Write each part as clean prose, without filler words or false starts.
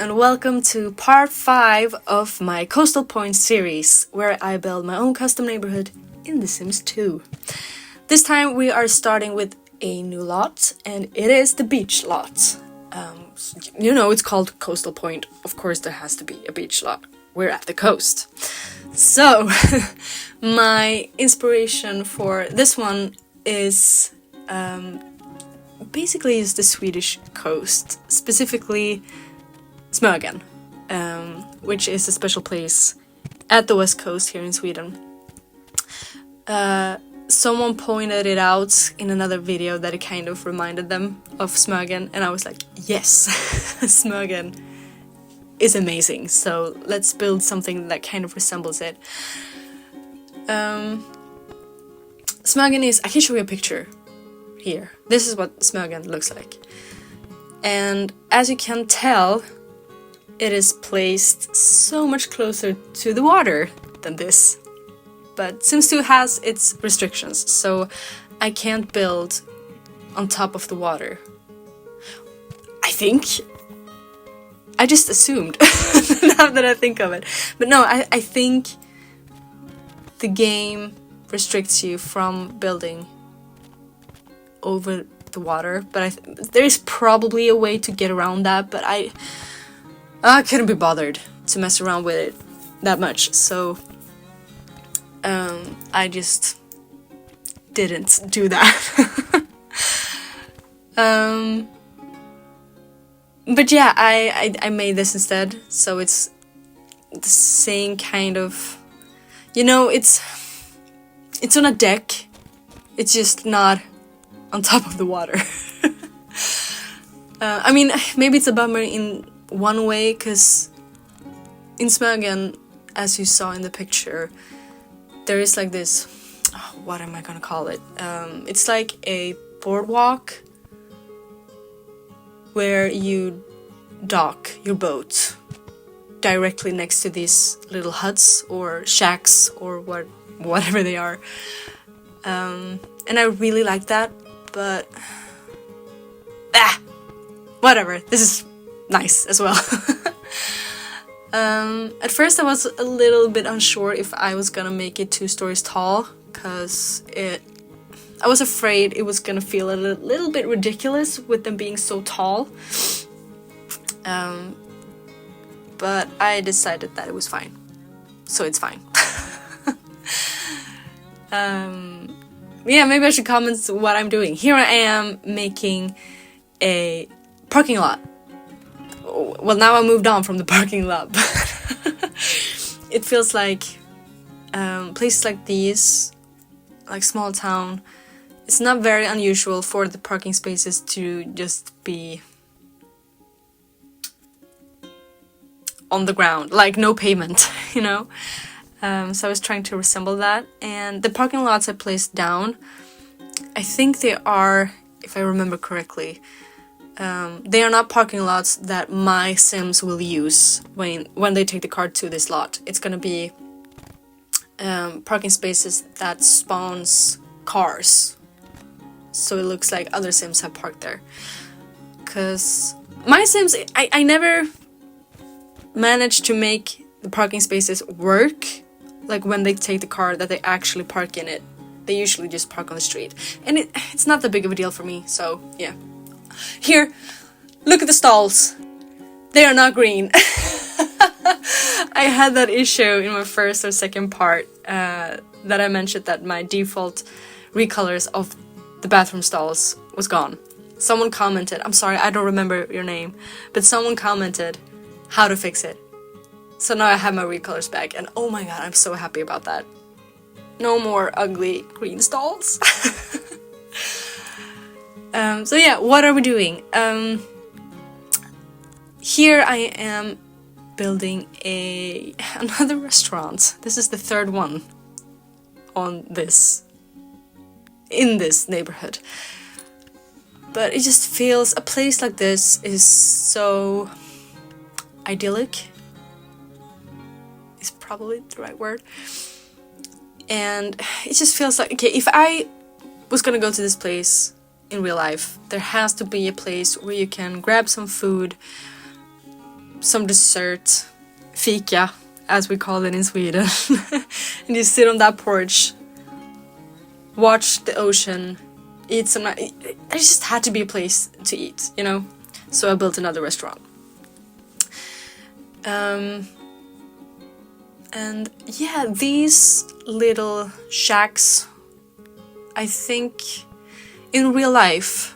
and welcome to part 5 of my Coastal Point series, where I build my own custom neighborhood in The Sims 2. This time we are starting with a new lot, and it is the beach lot. It's called Coastal Point. Of course there has to be a beach lot. We're at the coast. So, my inspiration for this one is basically is the Swedish coast, specifically Smögen, which is a special place at the west coast here in Sweden. Someone pointed it out in another video that it kind of reminded them of Smögen, and I was like, yes, Smögen is amazing, so let's build something that kind of resembles it. Smögen is, I can show you a picture here. This is what Smögen looks like. And as you can tell, it is placed so much closer to the water than this. But Sims 2 has its restrictions, so I can't build on top of the water. I think. I just assumed, now that I think of it. But no, I think the game restricts you from building over the water. But there is probably a way to get around that, but I couldn't be bothered to mess around with it that much, so I just didn't do that. But yeah, I made this instead, so it's the same kind of, it's on a deck, it's just not on top of the water. I mean, maybe it's a bummer in one way, because in Smögen, as you saw in the picture, there is like this, what am I gonna call it? It's like a boardwalk where you dock your boat directly next to these little huts or shacks or whatever they are. And I really like that, but whatever, this is nice as well. At first I was a little bit unsure if I was gonna make it 2 stories tall, because I was afraid it was gonna feel a little bit ridiculous with them being so tall. But I decided that it was fine, so it's fine. Yeah, maybe I should comment what I'm doing. Here I am making a parking lot. Well, now I moved on from the parking lot, but it feels like places like these, like small town, it's not very unusual for the parking spaces to just be on the ground, like no pavement, So I was trying to resemble that, and the parking lots I placed down, I think they are, if I remember correctly, they are not parking lots that my Sims will use when they take the car to this lot. It's gonna be parking spaces that spawns cars, so it looks like other Sims have parked there. Because my Sims, I never managed to make the parking spaces work, like when they take the car, that they actually park in it. They usually just park on the street, and it's not that big of a deal for me, so yeah. Here, look at the stalls. They are not green. I had that issue in my first or second part that I mentioned that my default recolors of the bathroom stalls was gone. Someone commented, I'm sorry, I don't remember your name, but someone commented how to fix it. So now I have my recolors back, and oh my god, I'm so happy about that. No more ugly green stalls. So yeah, what are we doing? Here I am building another restaurant. This is the 3rd one in this neighborhood. But it just feels, a place like this is so idyllic. Is probably the right word. And it just feels like, okay, if I was gonna go to this place in real life, there has to be a place where you can grab some food, some dessert, fika, as we call it in Sweden, and you sit on that porch, watch the ocean, eat some. There just had to be a place to eat, you know. So I built another restaurant. And yeah, these little shacks, I think in real life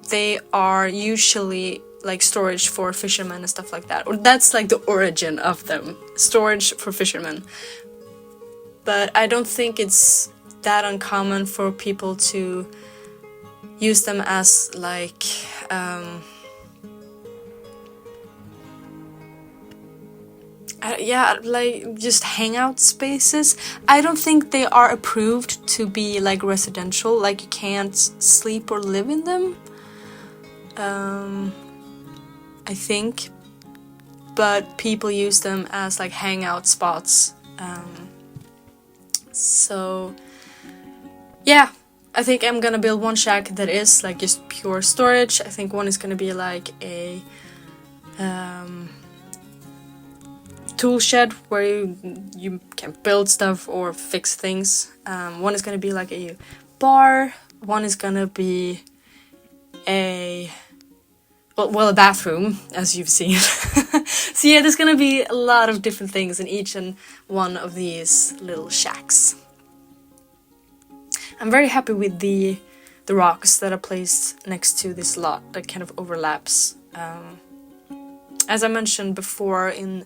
they are usually like storage for fishermen and stuff like that, or that's like the origin of them, storage for fishermen. But I don't think it's that uncommon for people to use them as like like just hangout spaces. I don't think they are approved to be like residential, like you can't sleep or live in them. I think, but people use them as like hangout spots. So yeah, I think I'm gonna build one shack that is like just pure storage. I think one is gonna be like a tool shed where you can build stuff or fix things. One is gonna be like a bar. One is gonna be a bathroom, as you've seen. So yeah, there's gonna be a lot of different things in each and one of these little shacks. I'm very happy with the rocks that are placed next to this lot that kind of overlaps. As I mentioned before in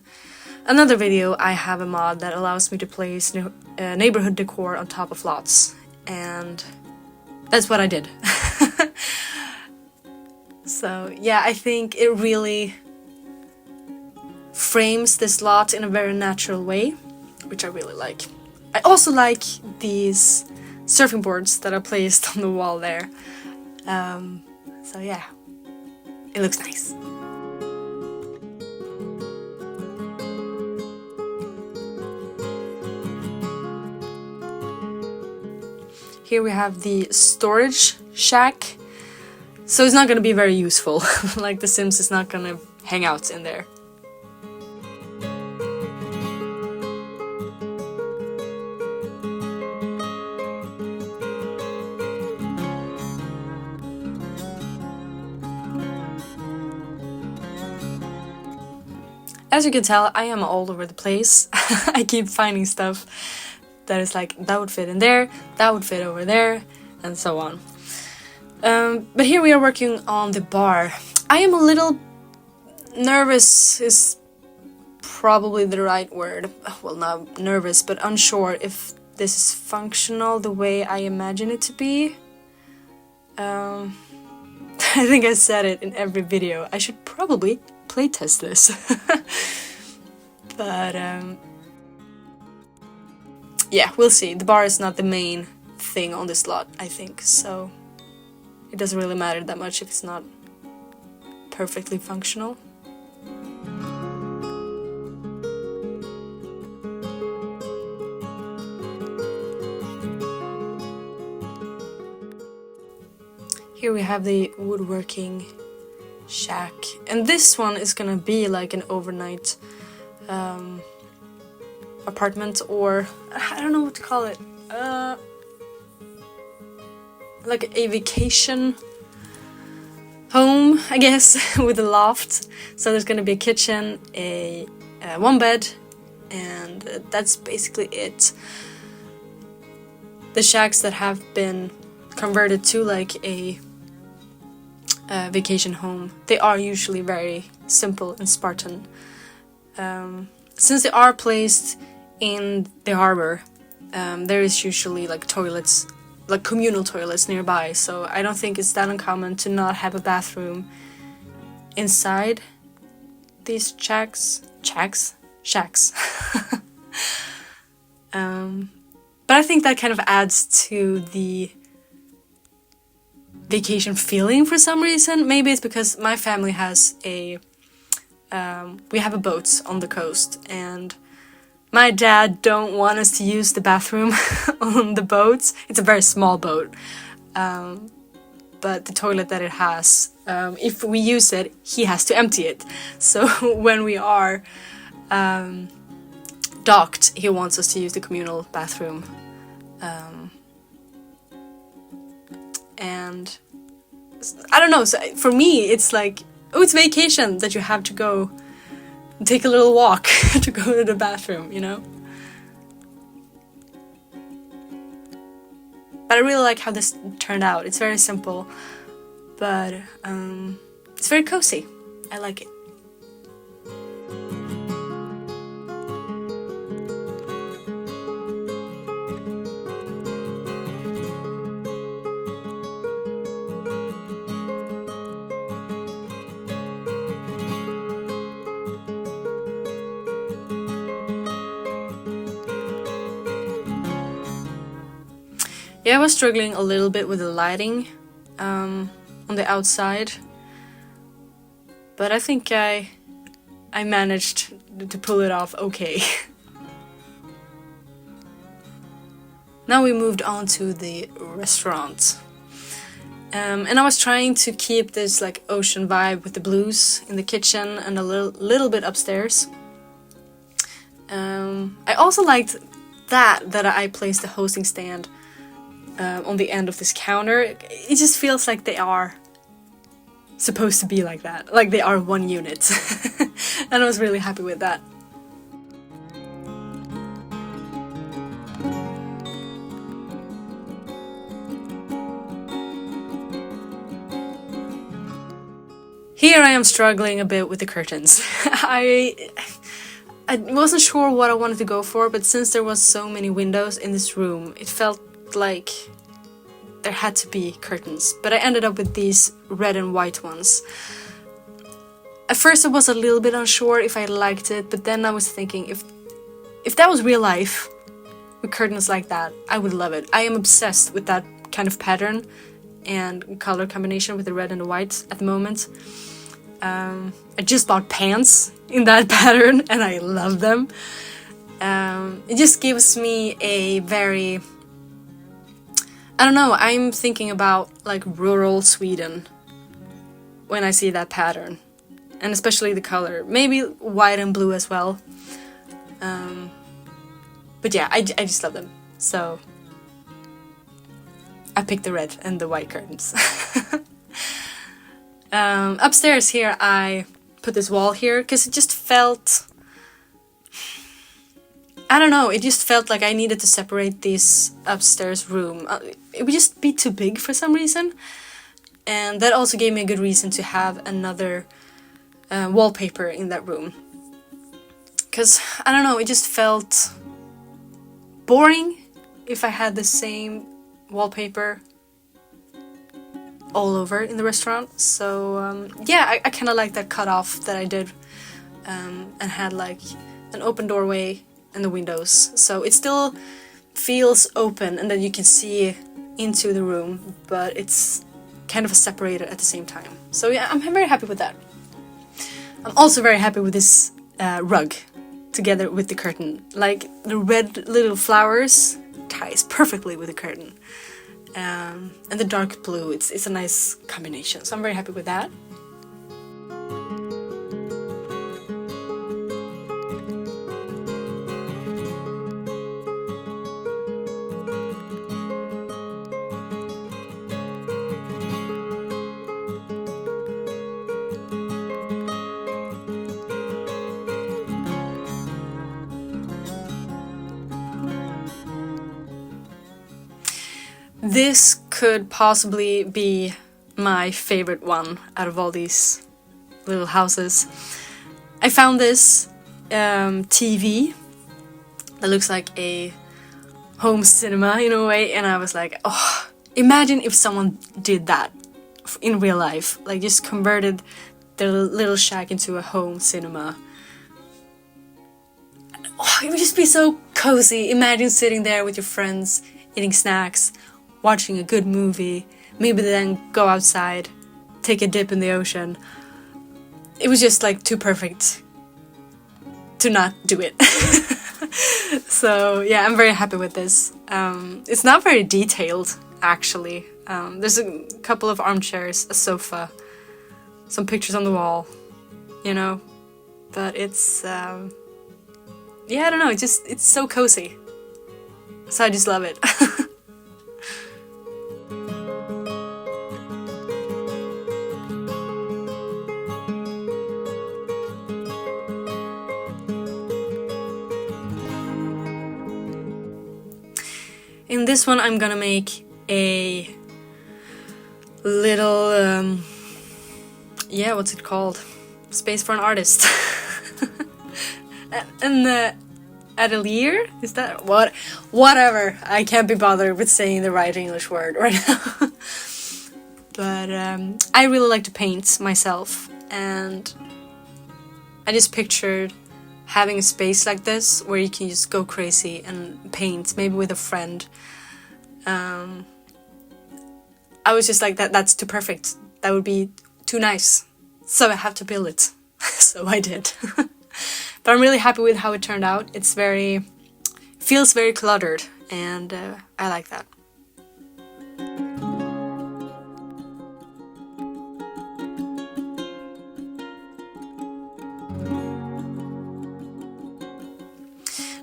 another video, I have a mod that allows me to place neighborhood decor on top of lots, and that's what I did. So yeah, I think it really frames this lot in a very natural way, which I really like. I also like these surfing boards that are placed on the wall there. So yeah, it looks nice. Here we have the storage shack. So it's not going to be very useful. Like The Sims is not going to hang out in there. As you can tell, I am all over the place. I keep finding stuff that is like, that would fit in there, that would fit over there, and so on. But here we are working on the bar. I am a little nervous is probably the right word. Well, not nervous, but unsure if this is functional the way I imagine it to be. I think I said it in every video. I should probably playtest this. But yeah, we'll see. The bar is not the main thing on this lot, I think, so it doesn't really matter that much if it's not perfectly functional. Here we have the woodworking shack, and this one is gonna be like an overnight apartment, or I don't know what to call it, like a vacation home, I guess, with a loft. So there's gonna be a kitchen, a one bed, and that's basically it. The shacks that have been converted to like a vacation home, they are usually very simple and Spartan. Since they are placed in the harbor, there is usually like toilets, like communal toilets nearby, so I don't think it's that uncommon to not have a bathroom inside these shacks. But I think that kind of adds to the vacation feeling for some reason. Maybe it's because my family has we have a boat on the coast, and my dad don't want us to use the bathroom on the boat. It's a very small boat. but the toilet that it has, if we use it, he has to empty it. So when we are docked, he wants us to use the communal bathroom. And I don't know, so for me it's like, oh, it's vacation that you have to go and take a little walk to go to the bathroom, you know? But I really like how this turned out. It's very simple, but it's very cozy. I like it. Yeah, I was struggling a little bit with the lighting on the outside, but I think I managed to pull it off okay. Now we moved on to the restaurant, and I was trying to keep this like ocean vibe with the blues in the kitchen and a little bit upstairs. I also liked that I placed the hosting stand on the end of this counter. It just feels like they are supposed to be like that, like they are one unit. And I was really happy with that. Here I am struggling a bit with the curtains. I wasn't sure what I wanted to go for, but since there was so many windows in this room, it felt like there had to be curtains, but I ended up with these red and white ones. At first I was a little bit unsure if I liked it, but then I was thinking if that was real life with curtains like that, I would love it. I am obsessed with that kind of pattern and color combination with the red and the white at the moment. I just bought pants in that pattern and I love them. It just gives me a very, I don't know, I'm thinking about like rural Sweden when I see that pattern, and especially the color, maybe white and blue as well. But yeah, I just love them, so I picked the red and the white curtains. Upstairs here I put this wall here because it just felt, I don't know, it just felt like I needed to separate this upstairs room. It would just be too big for some reason. And that also gave me a good reason to have another wallpaper in that room. Because, I don't know, it just felt boring if I had the same wallpaper all over in the restaurant. So, yeah, I kind of like that cutoff that I did and had like an open doorway and the windows, so it still feels open and that you can see into the room, but it's kind of separated at the same time. So yeah, I'm very happy with that. I'm also very happy with this rug together with the curtain. Like the red little flowers ties perfectly with the curtain, and the dark blue, it's a nice combination, so I'm very happy with that. This could possibly be my favorite one out of all these little houses. I found this TV that looks like a home cinema in a way, and I was like, oh, imagine if someone did that in real life, like just converted their little shack into a home cinema. Oh, it would just be so cozy. Imagine sitting there with your friends, eating snacks, watching a good movie, maybe then go outside, take a dip in the ocean. It was just like too perfect to not do it. So yeah, I'm very happy with this. It's not very detailed actually. There's a couple of armchairs, a sofa, some pictures on the wall, you know, but it's, yeah, I don't know, it's so cozy, so I just love it. In this one I'm gonna make a little, yeah, what's it called? Space for an artist. An atelier? Is that what? Whatever. I can't be bothered with saying the right English word right now. But I really like to paint myself, and I just pictured having a space like this where you can just go crazy and paint, maybe with a friend. I was just like, that's too perfect. That would be too nice. So I have to build it. So I did. But I'm really happy with how it turned out. It's feels very cluttered, and I like that.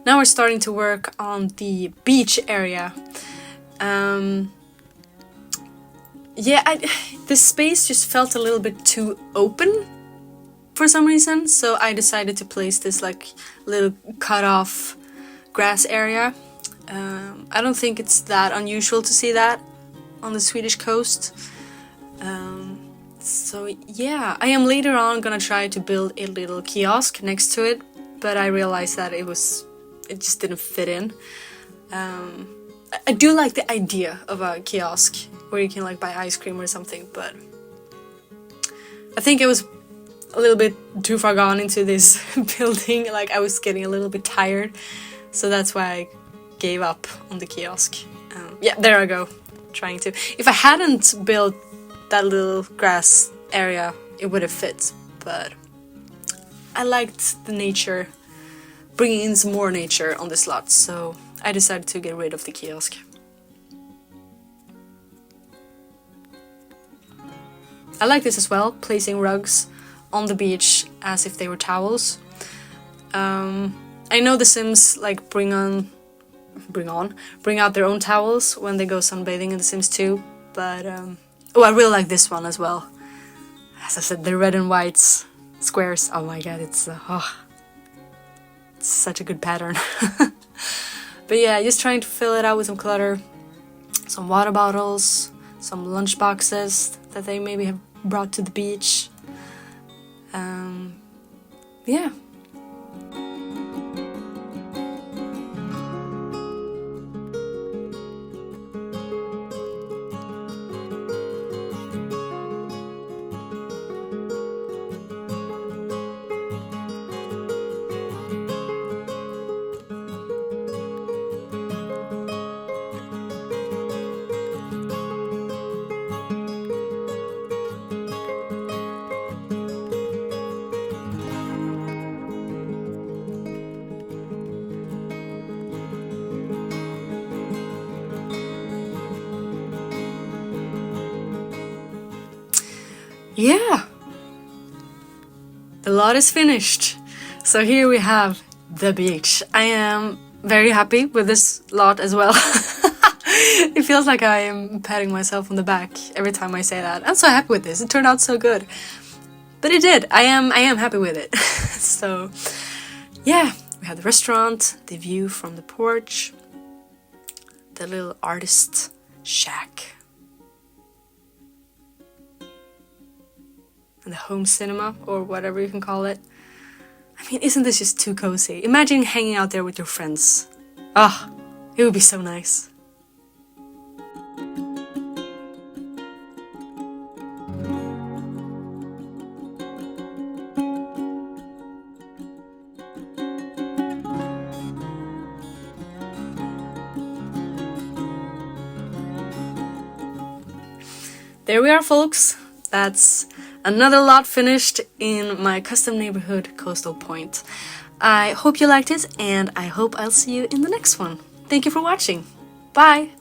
Now we're starting to work on the beach area. Yeah, this space just felt a little bit too open for some reason, so I decided to place this like little cut off grass area. I don't think it's that unusual to see that on the Swedish coast. So yeah, I am later on gonna try to build a little kiosk next to it, but I realized that it just didn't fit in. I do like the idea of a kiosk where you can like buy ice cream or something, but I think it was a little bit too far gone into this building. Like I was getting a little bit tired, so that's why I gave up on the kiosk. Yeah, there I go, trying to. If I hadn't built that little grass area, it would have fit, but I liked the nature, bringing in some more nature on this lot, so I decided to get rid of the kiosk. I like this as well, placing rugs on the beach as if they were towels. I know the Sims like bring out their own towels when they go sunbathing in The Sims 2, but oh, I really like this one as well. As I said, the red and white squares. Oh my god, it's such a good pattern. But yeah, just trying to fill it out with some clutter, some water bottles, some lunch boxes that they maybe have brought to the beach. Yeah. Yeah, the lot is finished. So here we have the beach. I am very happy with this lot as well. It feels like I am patting myself on the back every time I say that. I'm so happy with this. It turned out so good. But it did. I am happy with it. So yeah, we have the restaurant, the view from the porch, the little artist shack, and the home cinema, or whatever you can call it. I mean, isn't this just too cozy? Imagine hanging out there with your friends. Ah, it would be so nice. There we are, folks. That's another lot finished in my custom neighborhood, Coastal Point. I hope you liked it, and I hope I'll see you in the next one. Thank you for watching. Bye!